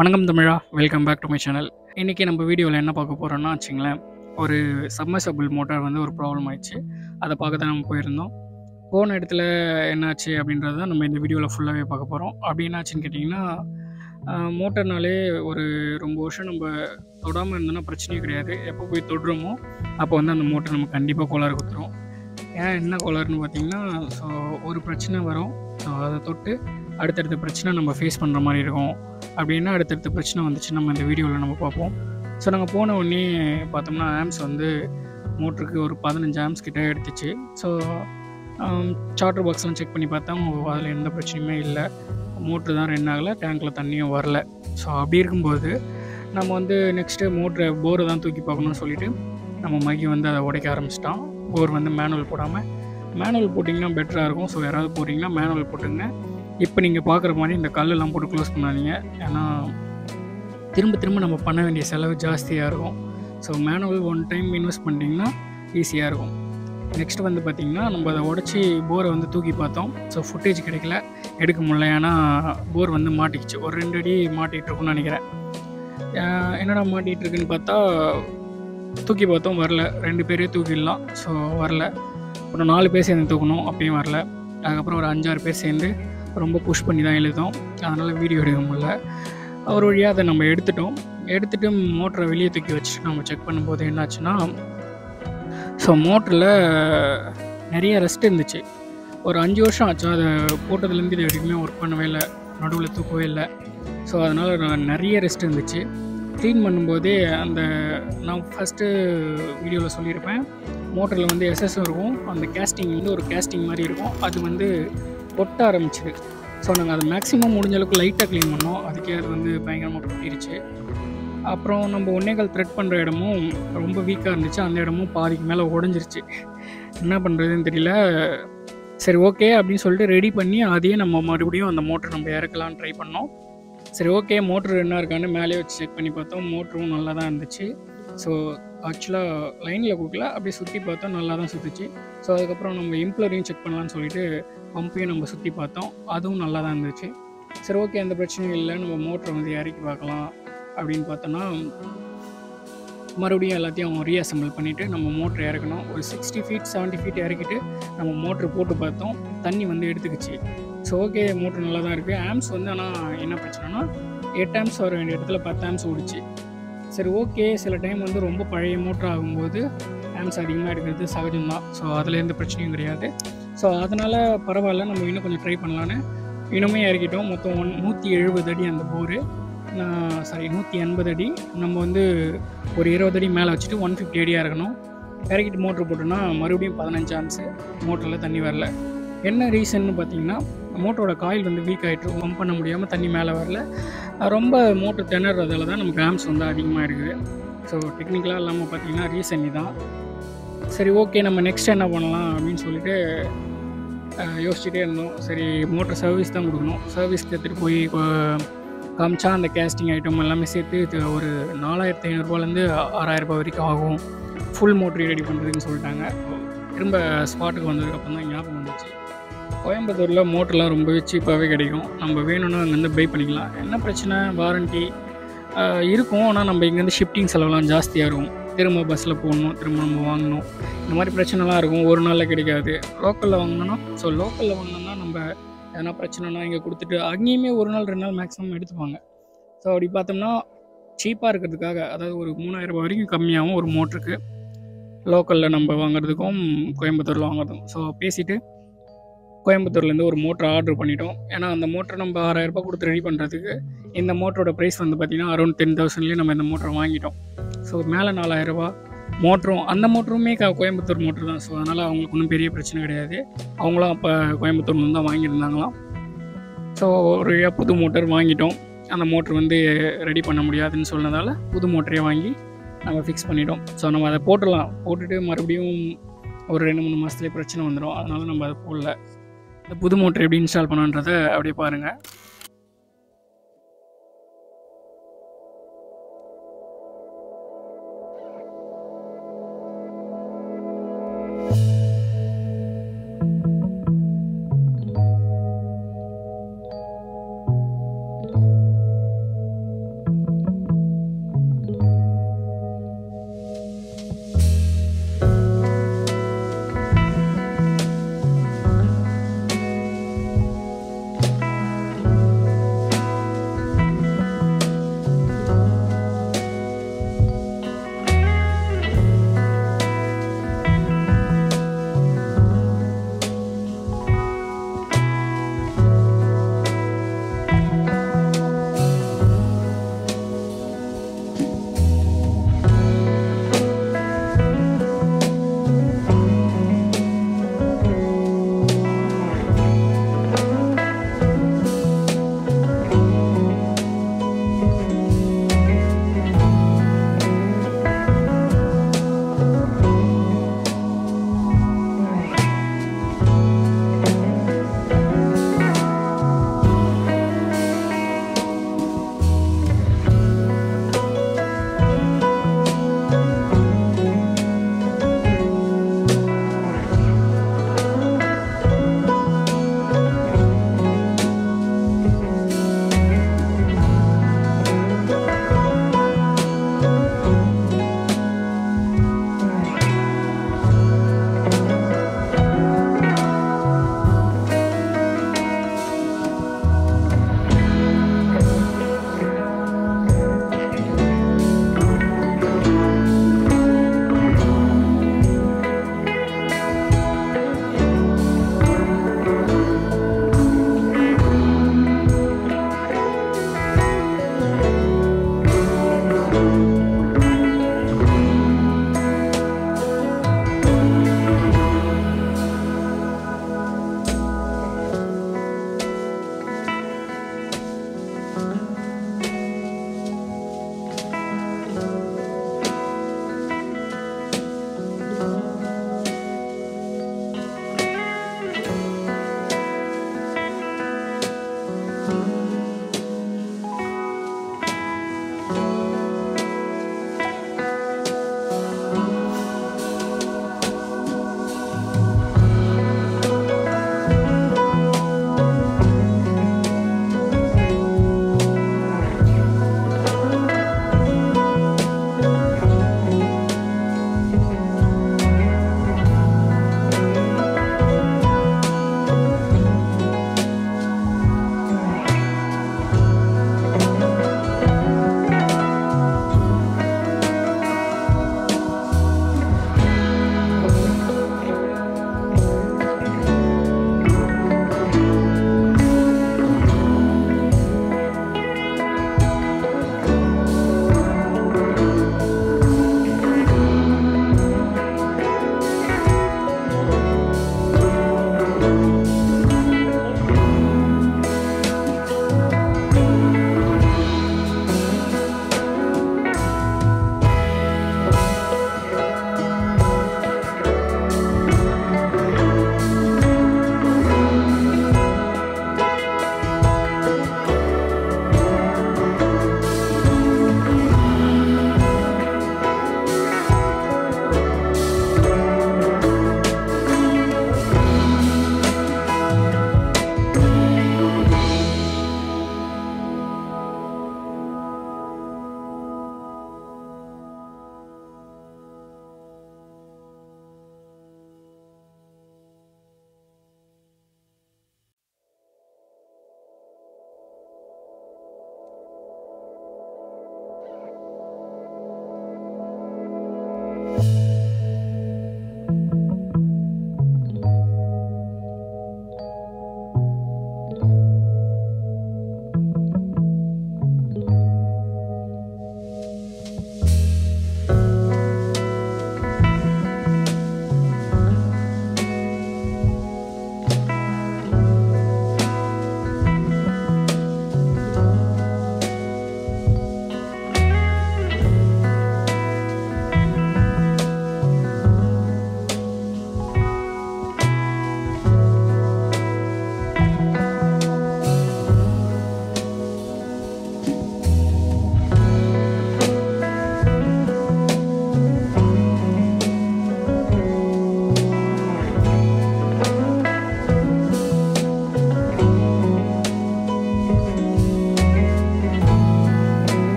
வணக்கம் தமிழா, welcome back to my channel. இன்றைக்கி நம்ம வீடியோவில் என்ன பார்க்க போகிறோன்னா வச்சுங்களேன், ஒரு சப்மர்சிபிள் மோட்டார் வந்து ஒரு ப்ராப்ளம் ஆயிடுச்சு. அதை பார்க்க தான் நம்ம போயிருந்தோம். போன இடத்துல என்னாச்சு அப்படின்றது தான் நம்ம இந்த வீடியோவில் ஃபுல்லாகவே பார்க்க போகிறோம். அப்படி என்னாச்சுன்னு கேட்டிங்கன்னா, மோட்டர்னாலே ஒரு ரொம்ப வருஷம் நம்ம தொடாமல் இருந்தோன்னா பிரச்சனையே கிடையாது. எப்போ போய் தொடுறோமோ அப்போ வந்து அந்த மோட்டர் நம்ம கண்டிப்பாக கோளாறு கொடுத்துரும். ஏன் என்ன கோளாறுன்னு பார்த்தீங்கன்னா, ஸோ ஒரு பிரச்சனை வரும். ஸோ அதை தொட்டு அடுத்தடுத்த பிரச்சனை நம்ம ஃபேஸ் பண்ணுற மாதிரி இருக்கும். அப்படின்னா அடுத்தடுத்த பிரச்சனை வந்துச்சு நம்ம இந்த வீடியோவில் நம்ம பார்ப்போம். ஸோ நாங்கள் போன உடனே பார்த்தோம்னா ஆம்ஸ் வந்து மோட்டருக்கு ஒரு 15 ஆம்ஸ் கிட்டே எடுத்துச்சு. ஸோ சார்ட்டர் பாக்ஸ்லாம் செக் பண்ணி பார்த்தா அதில் எந்த பிரச்சனையுமே இல்லை. மோட்ரு தான் ரன் ஆகலை, டேங்க்கில் தண்ணியும் வரல. ஸோ அப்படி இருக்கும்போது நம்ம வந்து நெக்ஸ்ட்டு போரை தான் தூக்கி பார்க்கணும்னு சொல்லிவிட்டு நம்ம மகி வந்து அதை உடைக்க ஆரம்பிச்சிட்டான். போர் வந்து மேனுவல் போடாமல், மேனுவல் போட்டிங்கன்னா பெட்டராக இருக்கும். ஸோ யாராவது போட்டிங்கன்னா மேனுவல் போட்டுங்க. இப்போ நீங்கள் பார்க்குற மாதிரி இந்த கல்லெல்லாம் போட்டு க்ளோஸ் பண்ணாதீங்க. ஏன்னா திரும்ப திரும்ப நம்ம பண்ண வேண்டிய செலவு ஜாஸ்தியாக இருக்கும். So manual one time invest பண்ணிட்டீங்கன்னா ஈஸியாக இருக்கும். நெக்ஸ்ட் வந்து பார்த்திங்கன்னா நம்ம அதை உடச்சி போரை வந்து தூக்கி பார்த்தோம். ஸோ ஃபுட்டேஜ் கிடைக்கல, எடுக்க முடியல. ஏன்னா போர் வந்து மாட்டிக்கிச்சு. ஒரு 2 அடி மாட்டிகிட்டு இருக்குன்னு நினைக்கிறேன். என்னடா மாட்டிகிட்டு இருக்குன்னு பார்த்தா தூக்கி பார்த்தோம், வரல. 2 பேரே தூக்கிடலாம். ஸோ வரல. அப்புறம் 4 பேர் சேர்ந்து தூக்கணும், அப்பயும் வரல. அதுக்கப்புறம் ஒரு 5-6 பேர் சேர்ந்து ரொம்ப புஷ் பண்ணி தான் எழுதோம். அதனால் வீடியோ எடுக்க முடியல. ஒரு வழியாக அதை நம்ம எடுத்துகிட்டு மோட்டரை வெளியே தூக்கி வச்சுட்டு நம்ம செக் பண்ணும்போது என்னாச்சுன்னா, ஸோ மோட்டரில் நிறைய ரெஸ்ட் இருந்துச்சு. ஒரு 5 வருஷம் ஆச்சு அதை போட்டதுலேருந்து இது வரைக்குமே ஒர்க் பண்ணவே இல்லை, நடுவில் தூக்கவே இல்லை. ஸோ அதனால் நிறைய ரெஸ்ட் இருந்துச்சு. க்ளீன் பண்ணும்போதே நான் ஃபஸ்ட்டு வீடியோவில் சொல்லியிருப்பேன், மோட்டரில் வந்து எஸ்எஸ்ஸும் இருக்கும். அந்த கேஸ்டிங் வந்து ஒரு கேஸ்டிங் மாதிரி இருக்கும். அது வந்து கொட்ட ஆரம்பிச்சிது. ஸோ நாங்கள் அதை மேக்ஸிமம் முடிஞ்ச அளவுக்கு லைட்டாக க்ளீன் பண்ணோம். அதுக்கே அது வந்து பயங்கரமாக கொட்டிருச்சு. அப்புறம் நம்ம ஒன்னேகால் த்ரெட் பண்ணுற இடமும் ரொம்ப வீக்காக இருந்துச்சு. அந்த இடமும் பாதிக்கு மேலே உடஞ்சிருச்சு. என்ன பண்ணுறதுன்னு தெரியல. சரி ஓகே அப்படின்னு சொல்லிட்டு ரெடி பண்ணி அதையே நம்ம மறுபடியும் அந்த மோட்டர் நம்ம இறக்கலான்னு ட்ரை பண்ணோம். சரி ஓகே, மோட்ரு என்ன இருக்கான்னு மேலே வச்சு செக் பண்ணி பார்த்தோம். மோட்டரும் நல்லா தான் இருந்துச்சு. ஸோ ஆக்சுவலாக லைனில் கொடுக்கல, அப்படியே சுற்றி பார்த்தோம், நல்லா தான் சுற்றுச்சு. ஸோ அதுக்கப்புறம் நம்ம இம்ப்ளரையும் செக் பண்ணலான்னு சொல்லிட்டு பம்பையும் நம்ம சுற்றி பார்த்தோம், அதுவும் நல்லா தான் இருந்துச்சு. சரி ஓகே, எந்த பிரச்சனையும் இல்லை, நம்ம மோட்டரை வந்து இறக்கி பார்க்கலாம் அப்படின்னு பார்த்தோன்னா மறுபடியும் எல்லாத்தையும் ரீஅசம்பிள் பண்ணிவிட்டு நம்ம மோட்ரு இறக்கணும். ஒரு 60 ஃபீட் 70 ஃபீட் இறக்கிட்டு நம்ம மோட்ரு போட்டு பார்த்தோம். தண்ணி வந்து எடுத்துக்கிச்சு. ஸோ ஓகே, மோட்ரு நல்லா தான் இருக்குது. ஆம்ஸ் வந்து ஆனால் என்ன பிரச்சனைனா 8 ஆம்ஸ் வர வேண்டிய இடத்துல 10 ஆம்ஸ் ஓடிச்சு. சரி ஓகே, சில டைம் வந்து ரொம்ப பழைய மோட்ரு ஆகும்போது ஆம்ஸ் அதிகமாக எடுக்கிறது சகஜம்தான். ஸோ அதில் எந்த பிரச்சனையும் கிடையாது. ஸோ அதனால் பரவாயில்ல, நம்ம இன்னும் கொஞ்சம் ட்ரை பண்ணலான்னு இன்னுமே இறக்கிட்டோம். மொத்தம் 170 அடி அந்த போரு. 180 அடி. நம்ம வந்து ஒரு 20 அடி மேலே வச்சுட்டு 150 அடியாக இருக்கணும். இறக்கிட்டு மோட்ரு போட்டோன்னா மறுபடியும் 15 ஆம்ஸு. மோட்டரில் தண்ணி வரல. என்ன ரீசன்னு பார்த்தீங்கன்னா, மோட்டரோட காயில் வந்து வீக் ஆகிட்டு பம்ப் பண்ண முடியாமல் தண்ணி மேலே வரல. ரொம்ப மோட்ரு திணறதால தான் நமக்கு ஆம்ஸ் வந்து அதிகமாக இருக்குது. ஸோ டெக்னிக்கலாக இல்லாமல் பார்த்தீங்கன்னா ரீசன் இதுதான். சரி ஓகே, நம்ம நெக்ஸ்ட் என்ன பண்ணலாம் அப்படின்னு சொல்லிட்டு யோசிச்சுட்டே இருந்தோம். சரி, மோட்டர் சர்வீஸ் தான் கொடுக்கணும். சர்வீஸ்க்கு எடுத்துகிட்டு போய் காமிச்சா அந்த கேஸ்டிங் ஐட்டம் எல்லாமே சேர்த்து ஒரு 4500 6000 வரைக்கும் ஆகும் ஃபுல் மோட்ரு ரெடி பண்ணுறதுன்னு சொல்லிட்டாங்க. திரும்ப ஸ்பாட்டுக்கு வந்ததுக்கப்புறம் தான் ஞாபகம் வந்துச்சு, கோயம்புத்தூரில் மோட்டர்லாம் ரொம்பவே சீப்பாகவே கிடைக்கும். நம்ம வேணும்னா அங்கேருந்து பை பண்ணிக்கலாம். என்ன பிரச்சனை, வாரண்ட்டி இருக்கும். ஆனால் நம்ம இங்கேருந்து ஷிஃப்டிங் செலவுலாம் ஜாஸ்தியாக இருக்கும். திரும்ப பஸ்ஸில் போடணும், திரும்ப நம்ம வாங்கணும், இந்த மாதிரி பிரச்சனைலாம் இருக்கும். ஒரு நாளில் கிடைக்காது. லோக்கலில் வாங்கினோன்னா நம்ம எதனா பிரச்சனைனா இங்கே கொடுத்துட்டு அங்கேயுமே ஒரு நாள் 2 நாள் மேக்ஸிமம் எடுத்துப்பாங்க. ஸோ அப்படி பார்த்தோம்னா சீப்பாக இருக்கிறதுக்காக, அதாவது ஒரு 3000 வரைக்கும் கம்மியாகவும் ஒரு மோட்டருக்கு லோக்கலில் நம்ம வாங்குறதுக்கும் கோயம்புத்தூரில் வாங்குறதுக்கும். ஸோ பேசிவிட்டு கோயம்புத்தூர்லேருந்து ஒரு மோட்டர் ஆர்டர் பண்ணிட்டோம். ஏன்னா அந்த மோட்டரை நம்ம 6000 கொடுத்து ரெடி பண்ணுறதுக்கு இந்த மோட்டரோட ப்ரைஸ் வந்து பார்த்திங்கன்னா அரௌண்ட் 10,000லேயே நம்ம இந்த மோட்டரை வாங்கிட்டோம். ஸோ மேலே 4000 மோட்டரும், அந்த மோட்டருமே கோயம்புத்தூர் மோட்டர் தான். ஸோ அதனால் அவங்களுக்கு ஒன்றும் பெரிய பிரச்சனை கிடையாது. அவங்களும் அப்போ கோயம்புத்தூர்லேருந்து தான் வாங்கியிருந்தாங்களாம். ஸோ ஒரு புது மோட்டர் வாங்கிட்டோம். அந்த மோட்ரு வந்து ரெடி பண்ண முடியாதுன்னு சொன்னதால் புது மோட்டரே வாங்கி நம்ம ஃபிக்ஸ் பண்ணிட்டோம். ஸோ நம்ம அதை போட்டுட்டு மறுபடியும் ஒரு 2-3 மாதத்துலேயே பிரச்சனை வந்துடும். அதனால நம்ம அதை போடல. இந்த புது மோட்டர் எப்படி இன்ஸ்டால் பண்ணுன்றதை அப்படியே பாருங்கள்.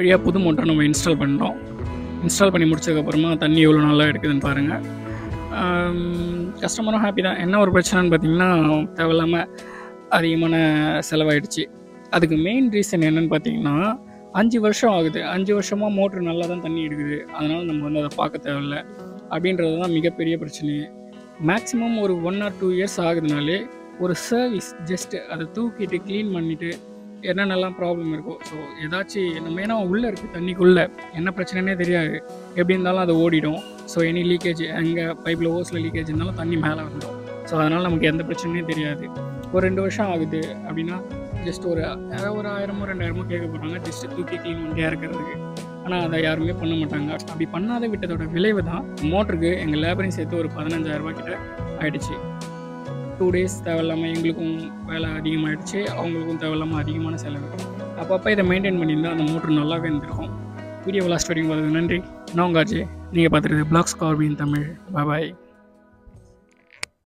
வழியாக புது மோட்டர் நம்ம இன்ஸ்டால் பண்ணுறோம். இன்ஸ்டால் பண்ணி முடிச்சதுக்கப்புறமா தண்ணி எவ்வளோ நல்லா எடுக்குதுன்னு பாருங்கள். கஸ்டமரும் ஹாப்பி தான். என்ன ஒரு பிரச்சனைன்னு பார்த்தீங்கன்னா, தேவையில்லாமல் அதிகமான செலவாயிடுச்சு. அதுக்கு மெயின் ரீசன் என்னென்னு பார்த்தீங்கன்னா, 5 வருஷம் ஆகுது. 5 வருஷமாக மோட்ரு நல்லா தான் தண்ணி எடுக்குது. அதனால் நம்ம வந்து அதை பார்க்க தேவையில்ல அப்படின்றது தான் மிகப்பெரிய பிரச்சனையே. மேக்ஸிமம் ஒரு 1 or 2 இயர்ஸ் ஆகுதுனாலே ஒரு சர்வீஸ், ஜஸ்ட்டு அதை தூக்கிட்டு க்ளீன் பண்ணிவிட்டு என்னென்னலாம் ப்ராப்ளம் இருக்கோ, ஸோ ஏதாச்சும் நம்ம ஏன்னா உள்ளே இருக்குது, தண்ணிக்குள்ளே என்ன பிரச்சனைனே தெரியாது. எப்படி இருந்தாலும் அது ஓடிடும். ஸோ எனி லீக்கேஜ், எங்கே பைப்பில் ஓஸில் லீக்கேஜ் இருந்தாலும் தண்ணி மேலே வந்துடும். ஸோ அதனால் நமக்கு எந்த பிரச்சனையும் தெரியாது. ஒரு 2 வருஷம் ஆகுது அப்படின்னா ஜஸ்ட் ஒரு 1000 2000 கேட்க போகிறாங்க, ஜஸ்ட்டு தூக்கி க்ளீன் பண்ணிட்டே இருக்கிறதுக்கு. ஆனால் அதை யாருமே பண்ண மாட்டாங்க. அப்படி பண்ணாத விட்டதோட விளைவு தான் மோட்டருக்கு எங்கள் லேபரையும் சேர்த்து ஒரு 15,000 கிட்ட ஆகிடுச்சு. 2 days தேவையில்லாமல் எங்களுக்கும் வேலை அதிகமாகிடுச்சு, அவங்களுக்கும் தேவையில்லாமல் அதிகமான செலவு. அப்பப்போ இதை மெயின்டைன் பண்ணியிருந்தால் அந்த மோட்ரு நல்லாவே இருந்திருக்கும். வீடியோ லாஸ்ட் வரைக்கும் பார்த்ததுக்கு நன்றி. நான் உங்கள் அஜய். நீங்கள் பார்த்துருது பிளாக்ஸ் கார்பின் தமிழ். பாய்.